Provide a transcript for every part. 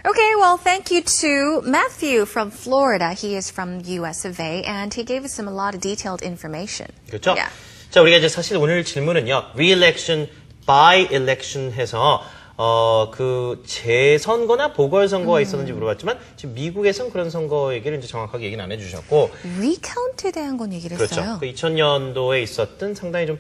Okay, well, thank you to Matthew from Florida. He is from US of A, and he gave us a lot of detailed information. 그렇죠? Yeah. 자, 우리가 이제 사실 오늘 질문은요, re-election, by-election 해서 그 재선거나 보궐선거가 있었는지 물어봤지만 지금 미국에선 그런 선거 얘기를 이제 정확하게 얘기는 안 해주셨고 Recount에 대한 건 얘기를 그렇죠. 했어요. 그 2000년도에 있었던 상당히 좀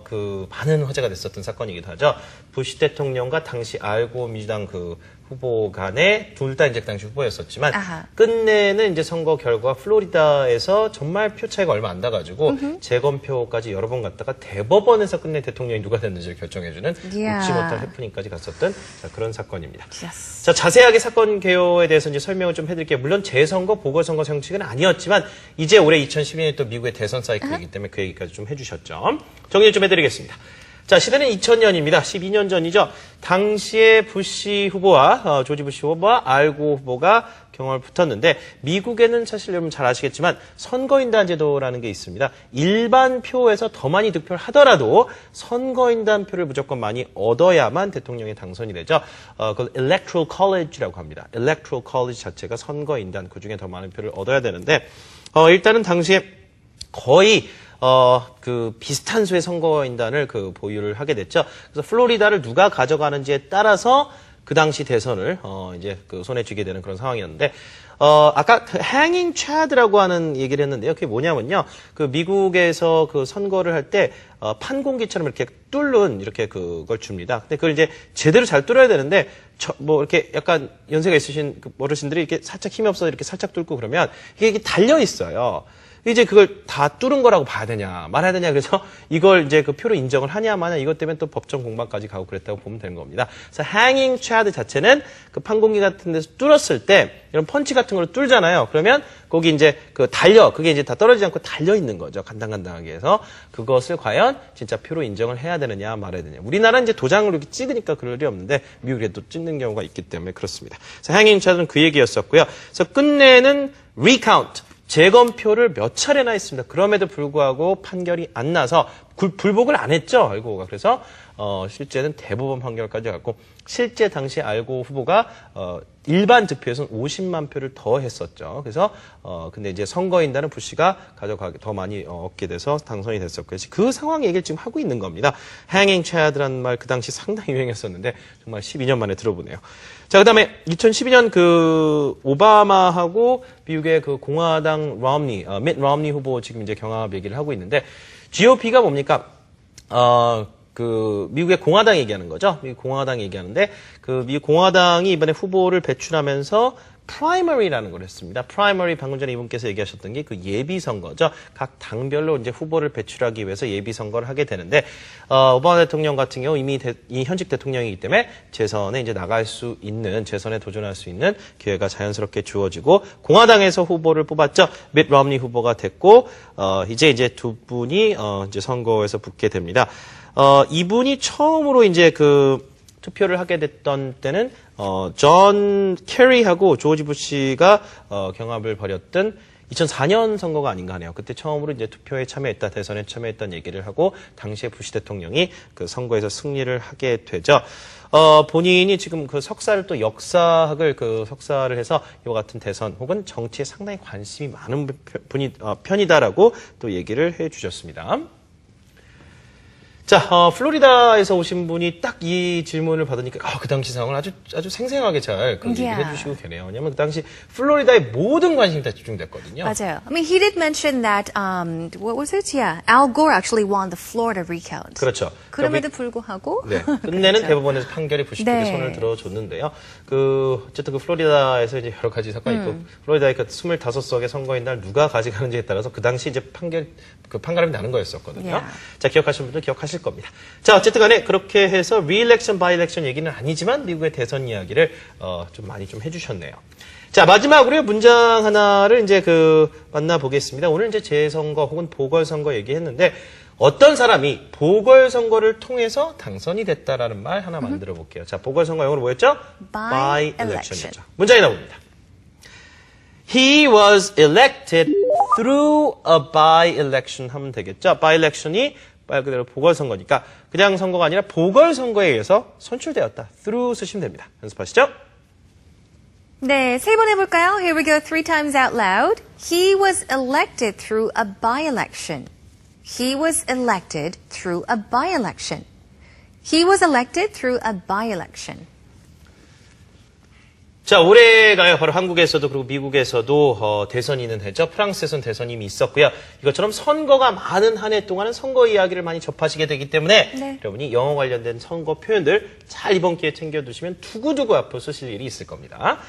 그 많은 화제가 됐었던 사건이기도 하죠. 부시 대통령과 당시 알고 민주당 그 후보 간에 둘 다 이제 당시 후보였었지만 아하. 끝내는 이제 선거 결과 플로리다에서 정말 표 차이가 얼마 안 나가지고 재검표까지 여러 번 갔다가 대법원에서 끝내 대통령이 누가 됐는지를 결정해주는 Yeah. 웃지 못할 해프닝까지 갔었던 자, 그런 사건입니다. Yes. 자, 자세하게 사건 개요에 대해서 이제 설명을 좀 해드릴게요. 물론 재선거, 보궐선거 정책은 아니었지만 이제 올해 2012년이 또 미국의 대선 사이클이기 때문에 그 얘기까지 좀 해주셨죠. 정리 좀 해드리겠습니다. 자, 시대는 2000년입니다. 12년 전이죠. 당시에 부시 후보와 조지 부시 후보와 알고 후보가 경험을 붙었는데 미국에는 사실 여러분 잘 아시겠지만 선거인단 제도라는 게 있습니다. 일반 표에서 더 많이 득표를 하더라도 선거인단 표를 무조건 많이 얻어야만 대통령이 당선이 되죠. 그걸 Electoral College라고 합니다. Electoral College 자체가 선거인단 그중에 더 많은 표를 얻어야 되는데 일단은 당시에 거의 그 비슷한 수의 선거인단을 그 보유를 하게 됐죠. 그래서 플로리다를 누가 가져가는지에 따라서 그 당시 대선을 이제 그 손에 쥐게 되는 그런 상황이었는데 아까 그 hanging chad라고 하는 얘기를 했는데요. 그게 뭐냐면요. 그 미국에서 그 선거를 할 때 판공기처럼 이렇게 뚫는 이렇게 그걸 줍니다. 근데 그걸 이제 제대로 잘 뚫어야 되는데 뭐 이렇게 약간 연세가 있으신 그 어르신들이 이렇게 살짝 힘이 없어서 이렇게 살짝 뚫고 그러면 이게 달려 있어요. 이제 그걸 다 뚫은 거라고 봐야 되냐, 말아야 되냐, 그래서 이걸 이제 그 표로 인정을 하냐, 마냐, 이것 때문에 또 법정 공방까지 가고 그랬다고 보면 되는 겁니다. 그래서 hanging chad 자체는 그 판공기 같은 데서 뚫었을 때, 이런 펀치 같은 걸로 뚫잖아요. 그러면 거기 이제 그 그게 이제 다 떨어지지 않고 달려 있는 거죠. 간당간당하게 해서. 그것을 과연 진짜 표로 인정을 해야 되느냐, 말아야 되느냐. 우리나라는 이제 도장을 이렇게 찍으니까 그럴 일이 없는데, 미국에도 찍는 경우가 있기 때문에 그렇습니다. 그래서 hanging chad은 그 얘기였었고요. 그래서 끝내는 recount. 재검표를 몇 차례나 했습니다. 그럼에도 불구하고 판결이 안 나서 불복을 안 했죠, 알고가. 그래서 실제는 대법원 판결까지 갔고 실제 당시 알고 후보가 일반 득표에서는 50만 표를 더 했었죠. 그래서 근데 이제 선거인단은 부시가 가져가게 더 많이 얻게 돼서 당선이 됐었고요. 그 상황 얘기를 지금 하고 있는 겁니다. hanging chad라는 말 그 당시 상당히 유행했었는데 정말 12년 만에 들어보네요. 자, 그다음에 2012년 그 오바마하고 미국의 그 공화당 밋 롬니 후보 지금 이제 경합 얘기를 하고 있는데 GOP가 뭡니까? 그 미국의 공화당 얘기하는 거죠. 미국 공화당 얘기하는데 그 미국 공화당이 이번에 후보를 배출하면서 프라이머리라는 걸 했습니다. 프라이머리 방금 전에 이분께서 얘기하셨던 게 그 예비 선거죠. 각 당별로 이제 후보를 배출하기 위해서 예비 선거를 하게 되는데 오바마 대통령 같은 경우 이미 현직 대통령이기 때문에 재선에 이제 나갈 수 있는 재선에 도전할 수 있는 기회가 자연스럽게 주어지고 공화당에서 후보를 뽑았죠. 밋 롬니 후보가 됐고 이제 두 분이 이제 선거에서 붙게 됩니다. 이분이 처음으로 이제 그 투표를 하게 됐던 때는 존 캐리하고 조지 부시가 경합을 벌였던 2004년 선거가 아닌가 하네요. 그때 처음으로 이제 투표에 참여했다, 대선에 참여했던 얘기를 하고 당시에 부시 대통령이 그 선거에서 승리를 하게 되죠. 본인이 지금 그 석사를 또 역사학을 그 석사를 해서 이와 같은 대선 혹은 정치에 상당히 관심이 많은 편이다라고 또 얘기를 해 주셨습니다. 자, 플로리다에서 오신 분이 딱 이 질문을 받으니까 그 당시 상황을 아주 생생하게 잘 얘기를 해주시고 계네요. 왜냐하면 그 당시 플로리다의 모든 관심이 다 집중됐거든요. 맞아요. I mean, he did mention that what was it? Yeah, Al Gore actually won the Florida recount. 그렇죠. 그럼에도 불구하고 네, 끝내는 그렇죠. 대법원에서 판결이 부시 쪽에 손을 들어줬는데요. 어쨌든 그 플로리다에서 이제 여러 가지 사건이 있고 플로리다의 그 25석의 선거인단을 누가 가져가는지에 따라서 그 당시 이제 판결이 나는 거였었거든요. Yeah. 자, 기억하시는 분들 기억하실 겁니다. 자, 어쨌든 간에 그렇게 해서 re-election, by-election 얘기는 아니지만 미국의 대선 이야기를 좀 많이 좀 해주셨네요. 자, 마지막으로 문장 하나를 이제 만나보겠습니다. 오늘 이제 재선거 혹은 보궐선거 얘기했는데 어떤 사람이 보궐선거를 통해서 당선이 됐다라는 말 하나 만들어 볼게요. 자, 보궐선거 영어로 뭐였죠? by-election이었죠. 문장이 나옵니다. He was elected through a by-election 하면 되겠죠. by-election이 말 그대로 보궐선거니까 그냥 선거가 아니라 보궐선거에 의해서 선출되었다. through 쓰시면 됩니다. 연습하시죠. 네, 세 번 해볼까요? Here we go 3 times out loud. He was elected through a by-election. He was elected through a by-election. He was elected through a by-election. 자, 올해가 바로 한국에서도 그리고 미국에서도 대선이 있는 해죠. 프랑스에선 대선이 이미 있었고요. 이것처럼 선거가 많은 한 해 동안은 선거 이야기를 많이 접하시게 되기 때문에 네. 여러분이 영어 관련된 선거 표현들 잘 이번 기회에 챙겨두시면 두고두고 앞으로 쓰실 일이 있을 겁니다.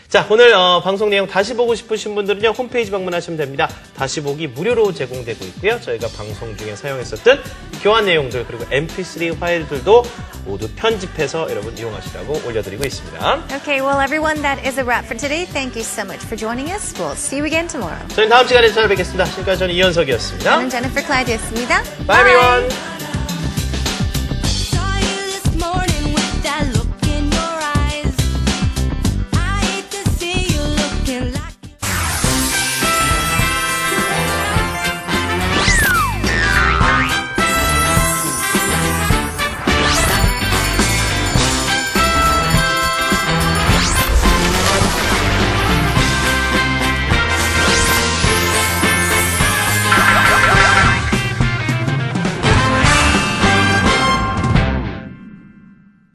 자, 오늘 방송 내용 다시 보고 싶으신 분들은요. 홈페이지 방문하시면 됩니다. 다시 보기 무료로 제공되고 있고요. 저희가 방송 중에 사용했었던 교환 내용들 그리고 mp3 파일들도 모두 편집해서 여러분 이용하시라고 올려드리고 있습니다. Okay, well, everyone, that is a wrap for today. Thank you so much for joining us. We'll see you again tomorrow. 저희는 다음 시간에 찾아뵙겠습니다. 지금까지 저는 이현석이었습니다. 저는 Jennifer Clyde였습니다. Bye everyone!